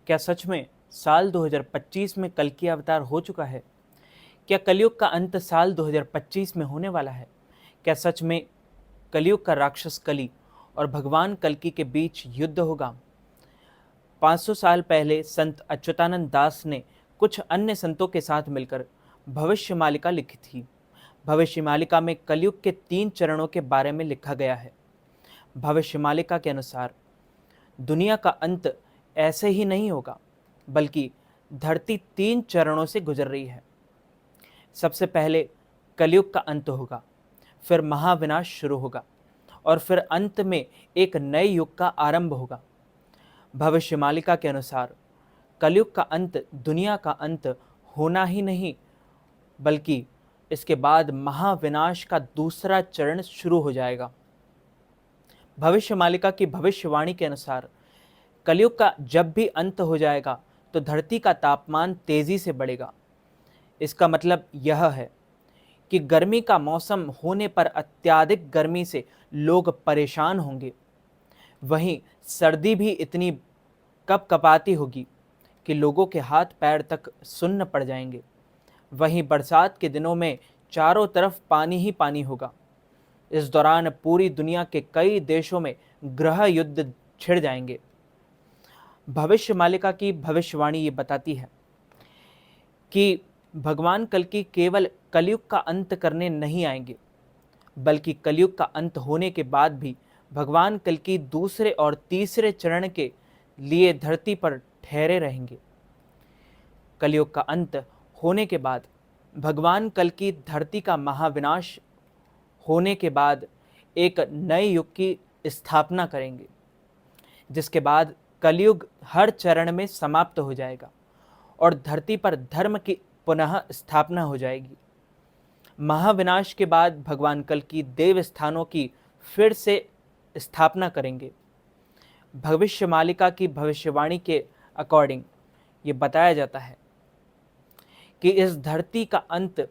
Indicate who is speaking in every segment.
Speaker 1: क्या सच में साल 2025 में कल्कि अवतार हो चुका है? क्या कलयुग का अंत साल 2025 में होने वाला है? क्या सच में कलयुग का राक्षस कली और भगवान कल्कि के बीच युद्ध होगा? 500 साल पहले संत अच्युतानंद दास ने कुछ अन्य संतों के साथ मिलकर भविष्य मालिका लिखी थी। भविष्य मालिका में कलयुग के 3 चरणों के बारे में लिखा गया है। भविष्य मालिका के अनुसार दुनिया का अंत ऐसे ही नहीं होगा, बल्कि धरती 3 चरणों से गुजर रही है। सबसे पहले कलयुग का अंत होगा, फिर महाविनाश शुरू होगा और फिर अंत में एक नए युग का आरंभ होगा। भविष्य मालिका के अनुसार कलयुग का अंत दुनिया का अंत होना ही नहीं, बल्कि इसके बाद महाविनाश का दूसरा चरण शुरू हो जाएगा। भविष्य मालिका की भविष्यवाणी के अनुसार कलयुग का जब भी अंत हो जाएगा तो धरती का तापमान तेजी से बढ़ेगा। इसका मतलब यह है कि गर्मी का मौसम होने पर अत्यधिक गर्मी से लोग परेशान होंगे। वहीं सर्दी भी इतनी कपकपाती होगी कि लोगों के हाथ पैर तक सुन्न पड़ जाएंगे। वहीं बरसात के दिनों में चारों तरफ पानी ही पानी होगा। इस दौरान पूरी दुनिया के कई देशों में गृह युद्ध छिड़ जाएंगे। भविष्य मालिका की भविष्यवाणी ये बताती है कि भगवान कल्कि केवल कलयुग का अंत करने नहीं आएंगे, बल्कि कलयुग का अंत होने के बाद भी भगवान कल्कि दूसरे और तीसरे चरण के लिए धरती पर ठहरे रहेंगे। कलयुग का अंत होने के बाद भगवान कल्कि धरती का महाविनाश होने के बाद एक नए युग की स्थापना करेंगे, जिसके बाद कलयुग हर चरण में समाप्त हो जाएगा और धरती पर धर्म की पुनः स्थापना हो जाएगी। महाविनाश के बाद भगवान कल्कि देव स्थानों की फिर से स्थापना करेंगे। भविष्य मालिका की भविष्यवाणी के अकॉर्डिंग ये बताया जाता है कि इस धरती का अंत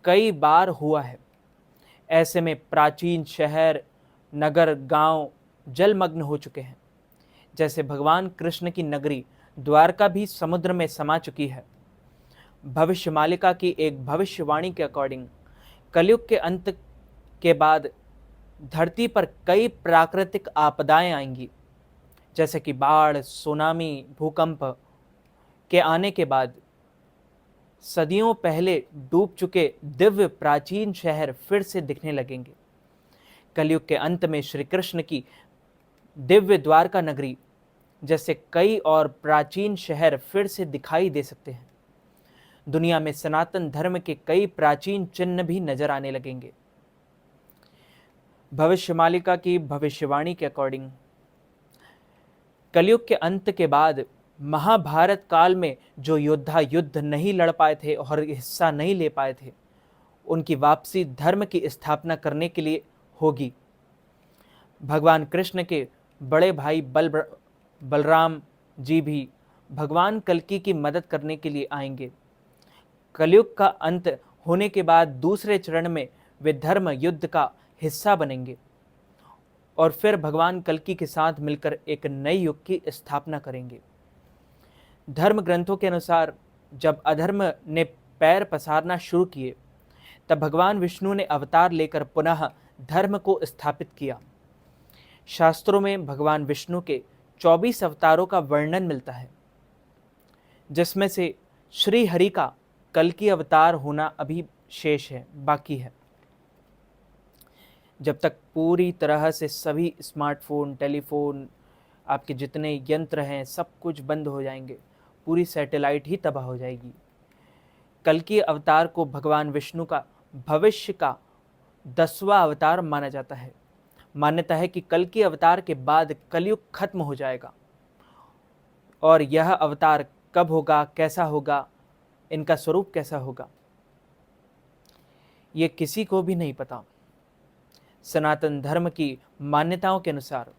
Speaker 1: कई बार हुआ है। ऐसे में प्राचीन शहर, नगर, गांव जलमग्न हो चुके हैं। जैसे भगवान कृष्ण की नगरी द्वारका भी समुद्र में समा चुकी है। भविष्य मालिका की एक भविष्यवाणी के अकॉर्डिंग कलयुग के अंत के बाद धरती पर कई प्राकृतिक आपदाएं आएंगी, जैसे कि बाढ़, सुनामी, भूकंप के आने के बाद सदियों पहले डूब चुके दिव्य प्राचीन शहर फिर से दिखने लगेंगे। कलयुग के अंत में श्री कृष्ण की दिव्य द्वारका नगरी जैसे कई और प्राचीन शहर फिर से दिखाई दे सकते हैं। दुनिया में सनातन धर्म के कई प्राचीन चिन्ह भी नजर आने लगेंगे। भविष्य मालिका की भविष्यवाणी के अकॉर्डिंग कलयुग के अंत के बाद महाभारत काल में जो योद्धा युद्ध नहीं लड़ पाए थे और हिस्सा नहीं ले पाए थे, उनकी वापसी धर्म की स्थापना करने के लिए होगी। भगवान कृष्ण के बड़े भाई बलराम जी भी भगवान कल्कि की मदद करने के लिए आएंगे। कलयुग का अंत होने के बाद दूसरे चरण में वे धर्म युद्ध का हिस्सा बनेंगे और फिर भगवान कल्कि के साथ मिलकर एक नए युग की स्थापना करेंगे। धर्म ग्रंथों के अनुसार जब अधर्म ने पैर पसारना शुरू किए, तब भगवान विष्णु ने अवतार लेकर पुनः धर्म को स्थापित किया। शास्त्रों में भगवान विष्णु के 24 अवतारों का वर्णन मिलता है, जिसमें से श्री हरि का कल्कि अवतार होना अभी शेष है, बाकी है। जब तक पूरी तरह से सभी स्मार्टफोन, टेलीफोन, आपके जितने यंत्र हैं, सब कुछ बंद हो जाएंगे, पूरी सैटेलाइट ही तबाह हो जाएगी। कल्कि अवतार को भगवान विष्णु का भविष्य का 10वां अवतार माना जाता है। मान्यता है कि कल्कि अवतार के बाद कलयुग खत्म हो जाएगा और यह अवतार कब होगा, कैसा होगा, इनका स्वरूप कैसा होगा, ये किसी को भी नहीं पता। सनातन धर्म की मान्यताओं के अनुसार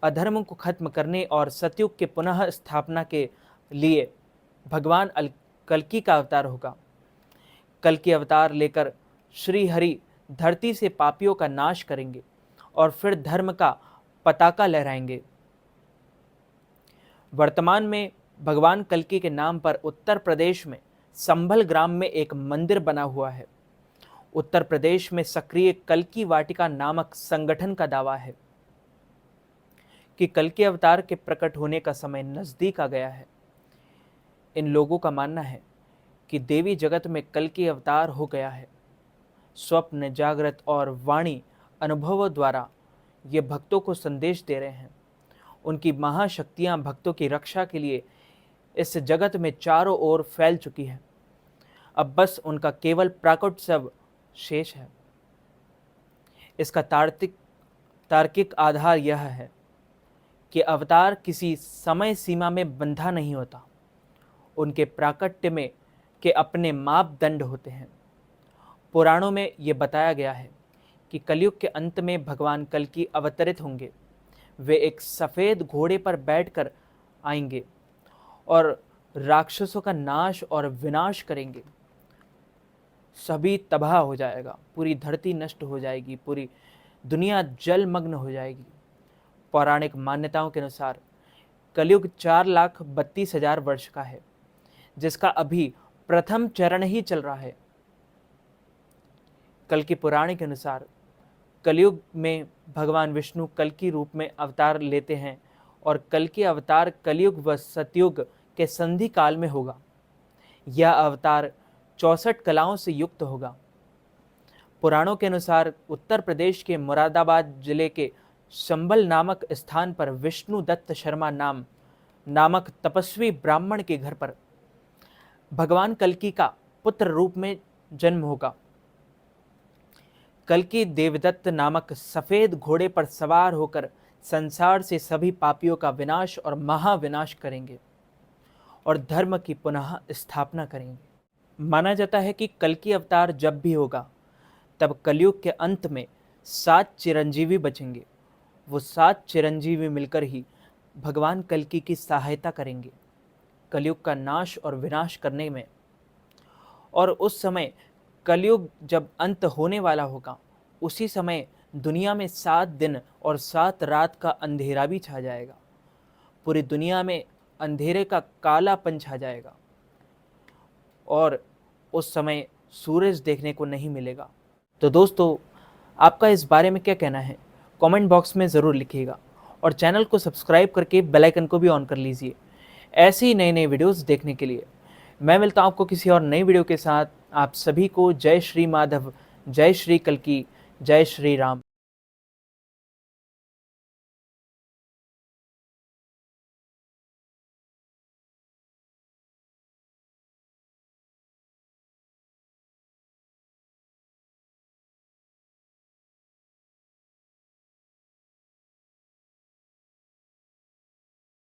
Speaker 1: अधर्म को खत्म करने और सतयुग के पुनः स्थापना के लिए भगवान कल्कि का अवतार होगा। कल्कि अवतार लेकर श्री हरि धरती से पापियों का नाश करेंगे और फिर धर्म का पताका लहराएंगे। वर्तमान में भगवान कल्कि के नाम पर उत्तर प्रदेश में संभल ग्राम में एक मंदिर बना हुआ है। उत्तर प्रदेश में सक्रिय कल्कि वाटिका नामक संगठन का दावा है कि कल्कि अवतार के प्रकट होने का समय नजदीक आ गया है। इन लोगों का मानना है कि देवी जगत में कल्कि अवतार हो गया है। स्वप्न, जागृत और वाणी अनुभवों द्वारा ये भक्तों को संदेश दे रहे हैं। उनकी महाशक्तियां भक्तों की रक्षा के लिए इस जगत में चारों ओर फैल चुकी है। अब बस उनका केवल प्राकट्य शेष है। इसका तार्किक आधार यह है कि अवतार किसी समय सीमा में बंधा नहीं होता। उनके प्राकट्य में के अपने मापदंड होते हैं। पुराणों में ये बताया गया है कि कलयुग के अंत में भगवान कल्कि अवतरित होंगे। वे एक सफ़ेद घोड़े पर बैठकर आएंगे और राक्षसों का नाश और विनाश करेंगे। सभी तबाह हो जाएगा, पूरी धरती नष्ट हो जाएगी, पूरी दुनिया जलमग्न हो जाएगी। पौराणिक मान्यताओं के अनुसार कलयुग 4,32,000 वर्ष का है, जिसका अभी प्रथम चरण ही चल रहा है। कल्कि पुराण के अनुसार कलयुग में भगवान विष्णु कल्कि रूप में अवतार लेते हैं और कल्कि अवतार कलयुग व सतयुग के संधि काल में होगा। यह अवतार 64 कलाओं से युक्त होगा। पुराणों के अनुसार उत्तर प्रदेश के मुरादाबाद जिले के संभल नामक स्थान पर विष्णु दत्त शर्मा नामक तपस्वी ब्राह्मण के घर पर भगवान कल्कि का पुत्र रूप में जन्म होगा। कल्कि देवदत्त नामक सफेद घोड़े पर सवार होकर संसार से सभी पापियों का विनाश और महाविनाश करेंगे और धर्म की पुनः स्थापना करेंगे। माना जाता है कि कल्कि अवतार जब भी होगा तब कलयुग के अंत में 7 चिरंजीवी बचेंगे। वो 7 चिरंजीवी मिलकर ही भगवान कल्कि की सहायता करेंगे कलयुग का नाश और विनाश करने में। और उस समय कलयुग जब अंत होने वाला होगा, उसी समय दुनिया में 7 दिन और 7 रात का अंधेरा भी छा जाएगा। पूरी दुनिया में अंधेरे का कालापन छा जाएगा और उस समय सूरज देखने को नहीं मिलेगा। तो दोस्तों, आपका इस बारे में क्या कहना है? कमेंट बॉक्स में ज़रूर लिखिएगा और चैनल को सब्सक्राइब करके बेल आइकन को भी ऑन कर लीजिए ऐसे ही नए नए वीडियोस देखने के लिए। मैं मिलता हूं आपको किसी और नई वीडियो के साथ। आप सभी को जय श्री माधव, जय श्री कल्कि, जय श्री राम।